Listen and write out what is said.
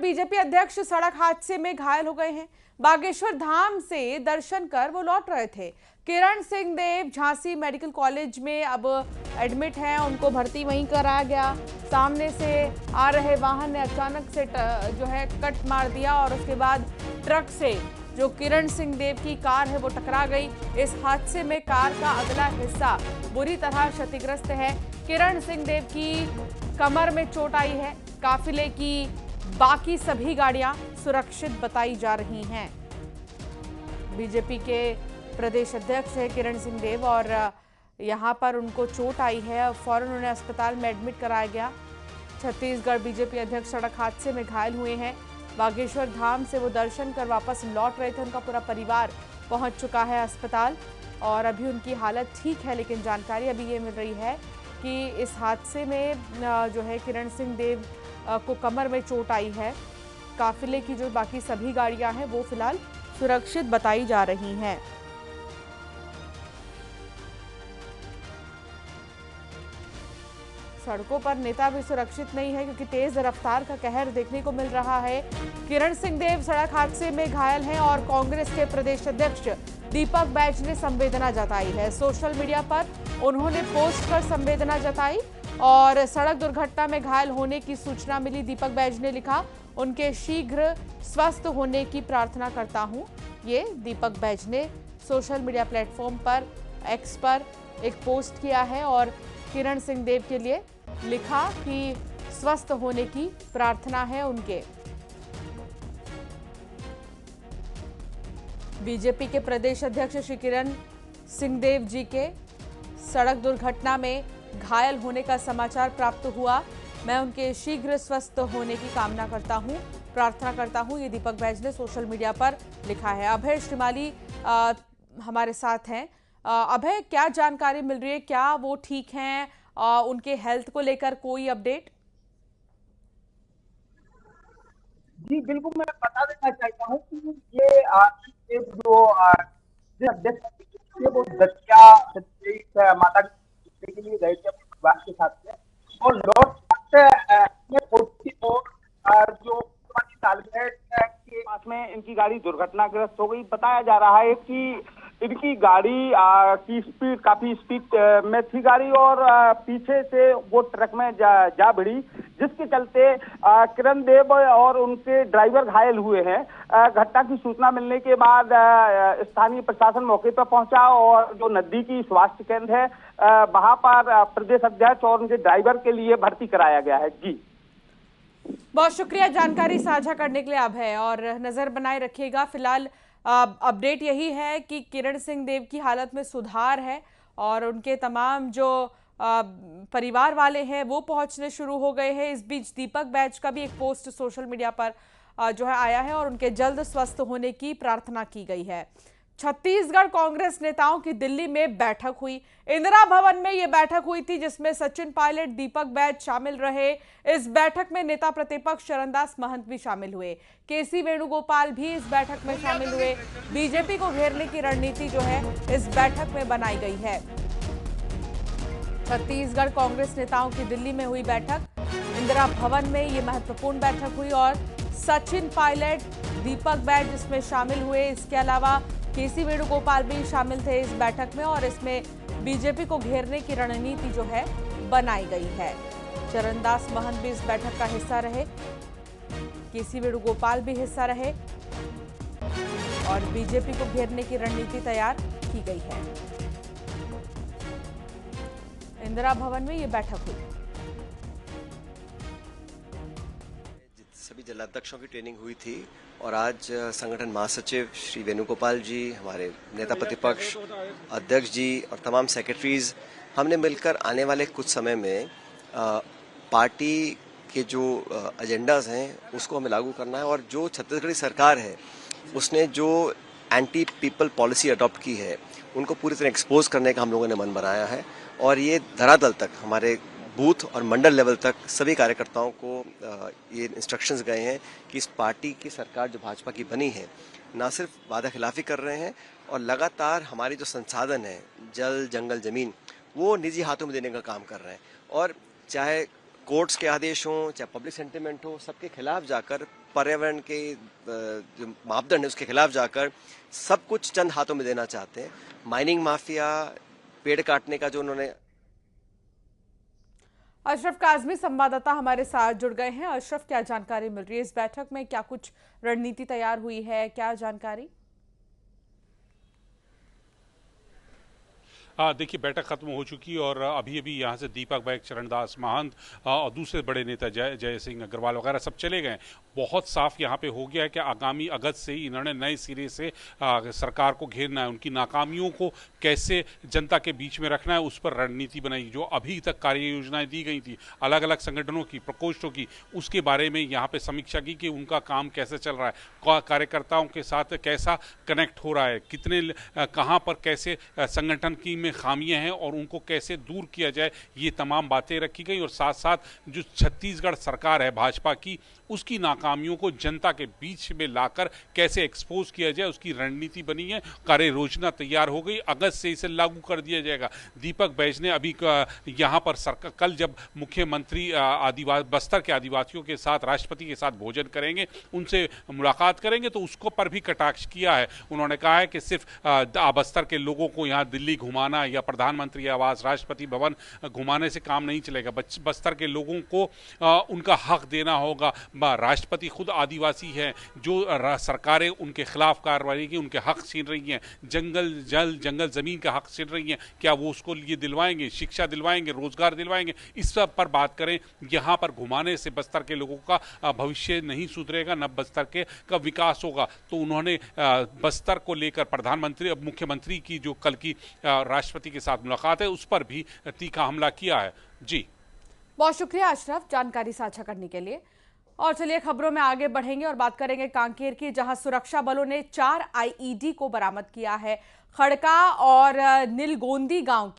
BJP अध्यक्ष सड़क हादसे में घायल हो गए हैं। बागेश्वर धाम से दर्शन कर वो लौट रहे थे। किरण सिंह देव झांसी मेडिकल कॉलेज में अब एडमिट हैं, उनको भर्ती वहीं कराया गया। सामने से आ रहे वाहन ने अचानक से जो है कट मार दिया और उसके बाद ट्रक से जो किरण सिंह देव की कार है वो टकरा गई। इस हादसे में कार का अगला हिस्सा बुरी तरह क्षतिग्रस्त है। किरण सिंह देव की कमर में चोट आई है। काफिले की बाकी सभी गाड़ियां सुरक्षित बताई जा रही हैं। बीजेपी के प्रदेश अध्यक्ष है किरण सिंह देव और यहां पर उनको चोट आई है। फौरन उन्हें अस्पताल में एडमिट कराया गया। छत्तीसगढ़ बीजेपी अध्यक्ष सड़क हादसे में घायल हुए हैं। बागेश्वर धाम से वो दर्शन कर वापस लौट रहे थे। उनका पूरा परिवार पहुंच चुका है अस्पताल और अभी उनकी हालत ठीक है। लेकिन जानकारी अभी ये मिल रही है कि इस हादसे में जो है किरण सिंह देव को कमर में चोट आई है। काफिले की जो बाकी सभी गाड़ियां हैं वो फिलहाल सुरक्षित बताई जा रही हैं। सड़कों पर नेता भी सुरक्षित नहीं है क्योंकि तेज रफ्तार का कहर देखने को मिल रहा है। किरण सिंह देव सड़क हादसे में घायल हैं और कांग्रेस के प्रदेश अध्यक्ष दीपक बैज ने संवेदना जताई है। सोशल मीडिया पर उन्होंने पोस्ट कर संवेदना जताई और सड़क दुर्घटना में घायल होने की सूचना मिली। दीपक बैज ने लिखा, उनके शीघ्र स्वस्थ होने की प्रार्थना करता हूं। ये दीपक बैज ने सोशल मीडिया प्लेटफॉर्म पर एक्स पर एक पोस्ट किया है और किरण सिंह देव के लिए लिखा कि स्वस्थ होने की प्रार्थना है उनके। बीजेपी के प्रदेश अध्यक्ष श्री किरण सिंह देव जी के सड़क दुर्घटना में घायल होने का समाचार प्राप्त हुआ। मैं उनके शीघ्र स्वस्थ होने की कामना करता हूं, प्रार्थना करता हूं। ये दीपक बैज ने सोशल मीडिया पर लिखा है। अभय श्रीमाली हमारे साथ हैं। अभय, क्या जानकारी मिल रही है? क्या वो ठीक हैं? उनके हेल्थ को लेकर कोई अपडेट? जी बिल्कुल, मैं बता देना चाहता हूँ कि ये जो अध्यक्ष थे वो दतिया माता के लिए गए थे अपने परिवार के साथ में और जो सालगरह के पास में इनकी गाड़ी दुर्घटनाग्रस्त हो गई। बताया जा रहा है कि इनकी गाड़ी की स्पीड काफी स्पीड में थी गाड़ी और पीछे से वो ट्रक में जा भिड़ी, जिसके चलते किरण देव और उनके ड्राइवर घायल हुए हैं। घटना की सूचना मिलने के बाद स्थानीय प्रशासन मौके पर पहुंचा और जो नजदीकी स्वास्थ्य केंद्र है वहां पर प्रदेश अध्यक्ष और उनके ड्राइवर के लिए भर्ती कराया गया है। जी बहुत शुक्रिया जानकारी साझा करने के लिए अभय, और नजर बनाए रखिएगा। फिलहाल अपडेट यही है कि किरण सिंह देव की हालत में सुधार है और उनके तमाम जो परिवार वाले हैं वो पहुंचने शुरू हो गए हैं। इस बीच दीपक बैज का भी एक पोस्ट सोशल मीडिया पर जो है आया है और उनके जल्द स्वस्थ होने की प्रार्थना की गई है। छत्तीसगढ़ कांग्रेस नेताओं की दिल्ली में बैठक हुई। इंदिरा भवन में यह बैठक हुई थी जिसमें सचिन पायलट, दीपक बैज शामिल रहे। इस बैठक में नेता प्रतिपक्ष चरणदास महंत भी शामिल हुए। केसी वेणुगोपाल भी इस बैठक में शामिल हुए। बीजेपी को घेरने की रणनीति जो है इस बैठक में बनाई गई है। छत्तीसगढ़ कांग्रेस नेताओं की दिल्ली में हुई बैठक। इंदिरा भवन में यह महत्वपूर्ण बैठक हुई और सचिन पायलट, दीपक बैज इसमें शामिल हुए। इसके अलावा केसी वेणुगोपाल भी शामिल थे इस बैठक में और इसमें बीजेपी को घेरने की रणनीति जो है बनाई गई है। चरणदास महंत भी इस बैठक का हिस्सा रहे, केसी वेणुगोपाल भी हिस्सा रहे और बीजेपी को घेरने की रणनीति तैयार की गई है। इंदिरा भवन में ये बैठक हुई। सभी जिलाध्यक्षों की ट्रेनिंग हुई थी और आज संगठन महासचिव श्री वेणुगोपाल जी, हमारे नेता प्रतिपक्ष अध्यक्ष जी और तमाम सेक्रेटरीज, हमने मिलकर आने वाले कुछ समय में पार्टी के जो एजेंडाज हैं उसको हमें लागू करना है और जो छत्तीसगढ़ी सरकार है उसने जो एंटी पीपल पॉलिसी अडॉप्ट की है उनको पूरी तरह एक्सपोज करने का हम लोगों ने मन बनाया है और ये धरातल तक हमारे बूथ और मंडल लेवल तक सभी कार्यकर्ताओं को ये इंस्ट्रक्शंस गए हैं कि इस पार्टी की सरकार जो भाजपा की बनी है ना सिर्फ वादा खिलाफी कर रहे हैं और लगातार हमारी जो संसाधन है, जल जंगल जमीन, वो निजी हाथों में देने का काम कर रहे हैं और चाहे कोर्ट्स के आदेश हों, चाहे पब्लिक सेंटिमेंट हो, सबके खिलाफ जाकर पर्यावरण के जो मापदंड है उसके खिलाफ जाकर सब कुछ चंद हाथों में देना चाहते हैं। माइनिंग माफिया, पेड़ काटने का जो उन्होंने। अशरफ काज़मी संवाददाता हमारे साथ जुड़ गए हैं। अशरफ, क्या जानकारी मिल रही है इस बैठक में? क्या कुछ रणनीति तैयार हुई है, क्या जानकारी? देखिए, बैठक खत्म हो चुकी और अभी अभी यहाँ से दीपक बैग, चरणदास महंत और दूसरे बड़े नेता जय सिंह अग्रवाल वगैरह सब चले गए। बहुत साफ यहाँ पे हो गया है कि आगामी अगस्त से ही इन्होंने नए सिरे से सरकार को घेरना है। उनकी नाकामियों को कैसे जनता के बीच में रखना है उस पर रणनीति बनाई। जो अभी तक कार्य योजनाएं दी गई थी अलग अलग संगठनों की, प्रकोष्ठों की, उसके बारे में यहाँ पे समीक्षा की कि उनका काम कैसे चल रहा है, कार्यकर्ताओं के साथ कैसा कनेक्ट हो रहा है, कितने कहाँ पर कैसे संगठन की में खामियां हैं और उनको कैसे दूर किया जाए, ये तमाम बातें रखी गई। और साथ साथ जो छत्तीसगढ़ सरकार है भाजपा की, उसकी नाकामियों को जनता के बीच में लाकर कैसे एक्सपोज किया जाए उसकी रणनीति बनी है। कार्य योजना तैयार हो गई, अगस्त से इसे लागू कर दिया जाएगा। दीपक बैज ने अभी यहाँ पर सरकार कल जब मुख्यमंत्री बस्तर के आदिवासियों के साथ, राष्ट्रपति के साथ भोजन करेंगे, उनसे मुलाकात करेंगे, तो उसको पर भी कटाक्ष किया है। उन्होंने कहा है कि सिर्फ बस्तर के लोगों को यहाँ दिल्ली घुमाना या प्रधानमंत्री आवास, राष्ट्रपति भवन घुमाने से काम नहीं चलेगा। बस्तर के लोगों को उनका हक देना होगा। राष्ट्रपति खुद आदिवासी हैं, जो सरकारें उनके खिलाफ कार्रवाई की, उनके हक छीन रही हैं, जंगल जमीन का हक छीन रही हैं, क्या वो उसको लिए दिलवाएंगे, शिक्षा दिलवाएंगे, रोजगार दिलवाएंगे? इस सब पर बात करें। यहाँ पर घुमाने से बस्तर के लोगों का भविष्य नहीं सुधरेगा, न बस्तर का विकास होगा। तो उन्होंने बस्तर को लेकर प्रधानमंत्री, अब मुख्यमंत्री की जो कल की राष्ट्रपति के साथ मुलाकात है उस पर भी तीखा हमला किया है। जी, बहुत शुक्रिया अशरफ जानकारी साझा करने के लिए। और चलिए खबरों में आगे बढ़ेंगे और बात करेंगे कांकेर की, जहां सुरक्षा बलों ने 4 आईईडी को बरामद किया है। खड़का और नीलगोंदी गांव